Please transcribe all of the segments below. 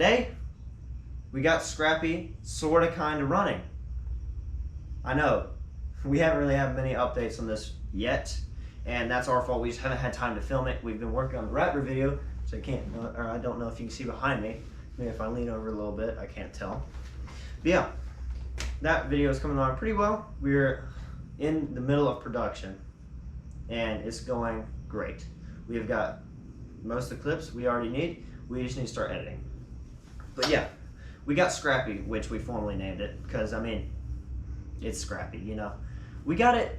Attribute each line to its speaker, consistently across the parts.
Speaker 1: today we got Scrappy sort of kind of running. I know we haven't really had many updates on this yet, and that's our fault. We just haven't had time to film it. We've been working on the Raptor video, so I don't know if you can see behind me. Maybe if I lean over a little bit, I can't tell. But yeah, that video is coming along pretty well. We're in the middle of production, and it's going great. We have got most of the clips we already need. We just need to start editing. But yeah, we got Scrappy, which we formally named it, because I mean, it's Scrappy, you know. We got it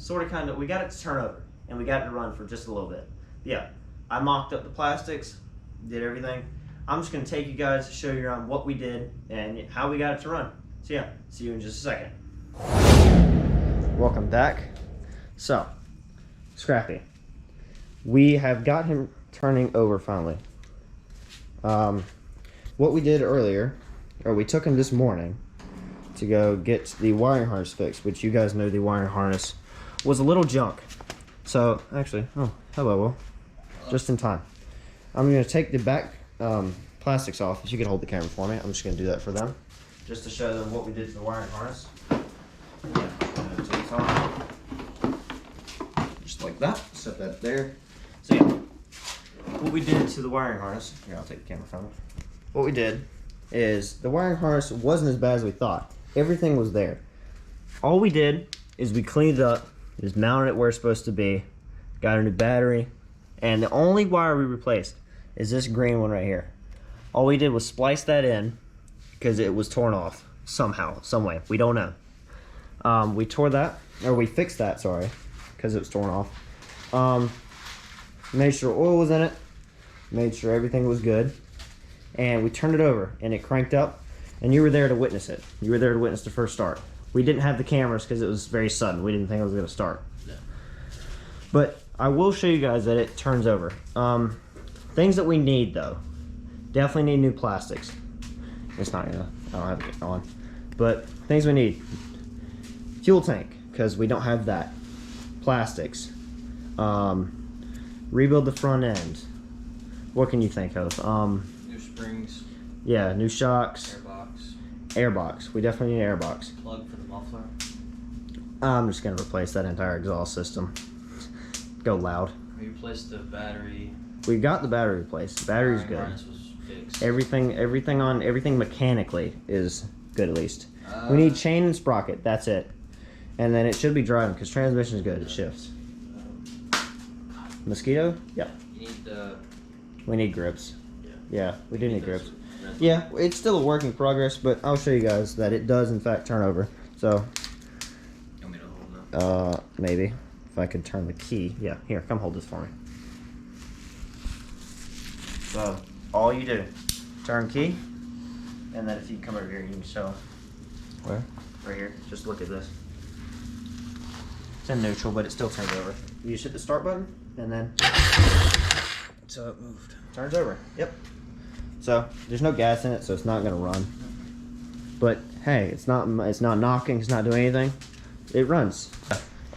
Speaker 1: we got it to turn over, and we got it to run for just a little bit. But yeah, I mocked up the plastics, did everything. I'm just gonna take you guys to show you around what we did and how we got it to run. So yeah, see you in just a second. Welcome back. So, Scrappy. We have got him turning over finally. What we did earlier, or we took him this morning to go get the wiring harness fixed, which you guys know the wiring harness was a little junk. So, actually, oh, hello, Will. Just in time. I'm going to take the back plastics off. If you could hold the camera for me, I'm just going to do that for them, just to show them what we did to the wiring harness. Yeah, I'm going to take this off. Just like that. Set that there. So yeah, what we did to the wiring harness, here, I'll take the camera from it. What we did is the wiring harness wasn't as bad as we thought. Everything was there. All we did is we cleaned it up, just mounted it where it's supposed to be, got a new battery, and the only wire we replaced is this green one right here. All we did was splice that in because it was torn off somehow, some way. We don't know. We tore that, or we fixed that, sorry, because it was torn off. Made sure oil was in it, made sure everything was good, and we turned it over and it cranked up, and you were there to witness it. You were there to witness the first start. We didn't have the cameras because it was very sudden. We didn't think it was going to start. No. But I will show you guys that it turns over. Things that we need though, definitely need new plastics. It's not gonna, I don't have it on. But things we need: fuel tank, because we don't have that. Plastics. Rebuild the front end. What can you think of?
Speaker 2: New springs.
Speaker 1: Yeah, new shocks.
Speaker 2: Airbox.
Speaker 1: Airbox. We definitely need an airbox.
Speaker 2: Plug for the muffler.
Speaker 1: I'm just gonna replace that entire exhaust system. Go loud.
Speaker 2: We replaced the battery.
Speaker 1: We got the battery replaced. The battery's good.
Speaker 2: Harness was fixed.
Speaker 1: Everything mechanically is good at least. We need chain and sprocket. That's it. And then it should be driving because transmission is good. It shifts. Mosquito? Yeah.
Speaker 2: You need the...
Speaker 1: We need grips. Yeah, we do need grips.
Speaker 2: Red.
Speaker 1: Yeah, it's still a work in progress, but I'll show you guys that it does in fact turn over. So,
Speaker 2: You want me to hold it?
Speaker 1: maybe if I could turn the key. Yeah, here, come hold this for me. So, all you do, turn key, and then if you come over here, you can show. Where? Right here. Just look at this. It's in neutral, but it still turns over. You just hit the start button, and then
Speaker 2: So it moved.
Speaker 1: turns over. Yep. So there's no gas in it, so it's not gonna run. But hey, it's not knocking. It's not doing anything. It runs.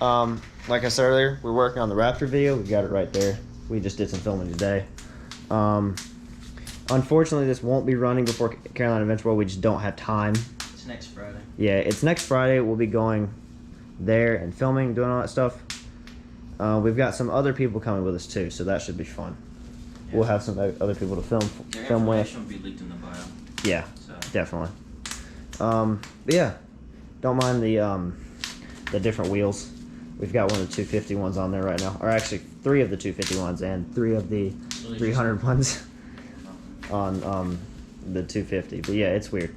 Speaker 1: Like I said earlier, we're working on the Raptor video. We got it right there. We just did some filming today. Unfortunately, this won't be running before Carolina Adventure World. We just don't have time.
Speaker 2: It's next Friday.
Speaker 1: Yeah, it's next Friday. We'll be going there and filming, doing all that stuff. We've got some other people coming with us too, so that should be fun. Yeah. We'll have some other people to film with.
Speaker 2: Information will be leaked in the bio.
Speaker 1: Yeah, so. Definitely. But yeah, don't mind the different wheels. We've got one of the 250 ones on there right now, or actually 3 of the 250 ones and 3 of the 300 ones on the 250. But yeah, it's weird.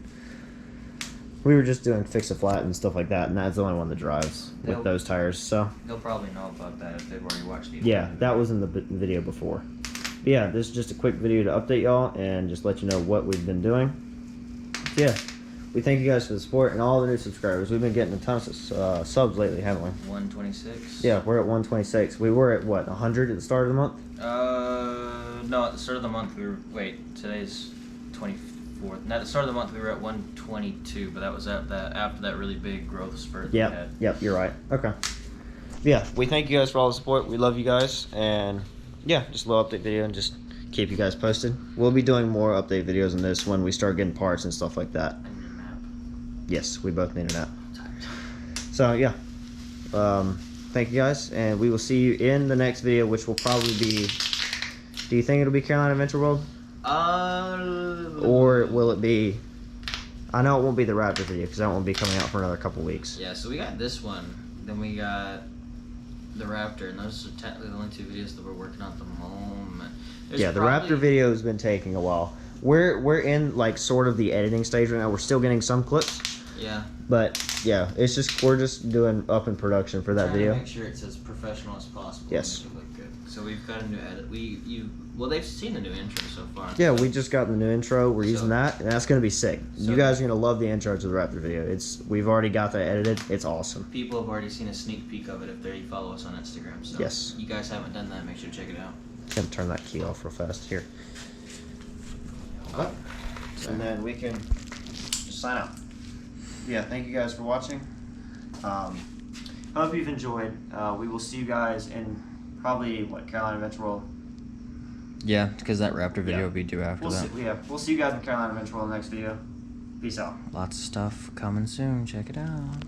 Speaker 1: We were just doing fix a flat and stuff like that, and that's the only one that drives with those tires. So
Speaker 2: they'll probably know about that if they've already watched the
Speaker 1: yeah, that was in the video before. But yeah, this is just a quick video to update y'all and just let you know what we've been doing. Yeah, we thank you guys for the support and all the new subscribers. We've been getting a ton of subs lately, haven't we?
Speaker 2: 126.
Speaker 1: Yeah, we're at 126. We were at what, 100 at the start of the month?
Speaker 2: No, at the start of the month we were. Wait, today's 24th. At the start of the month we were at 122, but that was after that really big growth spurt that we had.
Speaker 1: Yep, you're right. Okay. Yeah, we thank you guys for all the support. We love you guys, and yeah, just a little update video and just keep you guys posted. We'll be doing more update videos on this when we start getting parts and stuff like that.
Speaker 2: I need a nap.
Speaker 1: Yes, we both need a nap.
Speaker 2: I'm tired.
Speaker 1: So yeah, thank you guys, and we will see you in the next video, which will probably be. Do you think it'll be Carolina Adventure World? Or will it be? I know it won't be the Raptor video because that won't be coming out for another couple weeks.
Speaker 2: Yeah, so we got this one, then we got the Raptor, and those are technically the only 2 videos that we're working on at the moment.
Speaker 1: Yeah, the Raptor video has been taking a while. We're in like sort of the editing stage right now. We're still getting some clips.
Speaker 2: Yeah.
Speaker 1: But yeah, it's just we're just doing up in production for that video.
Speaker 2: To make sure it's as professional as possible.
Speaker 1: Yes.
Speaker 2: And make it look good. So we've got a new edit. Well, they've seen the new intro so far.
Speaker 1: Yeah, we just got the new intro. We're using that, and that's gonna be sick.
Speaker 2: So
Speaker 1: you guys are gonna love the intro to the Raptor video. We've already got that edited. It's awesome.
Speaker 2: People have already seen a sneak peek of it if they follow us on Instagram. So
Speaker 1: yes.
Speaker 2: You guys haven't done that, make sure to check it out.
Speaker 1: I'm gonna turn that key off real fast here. And then we can just sign out. Yeah, thank you guys for watching. Hope you've enjoyed. We will see you guys in probably Carolina Adventure World.
Speaker 2: Yeah, because that Raptor video will be due after that.
Speaker 1: We'll see you guys in Carolina Adventure World next video. Peace out.
Speaker 2: Lots of stuff coming soon. Check it out.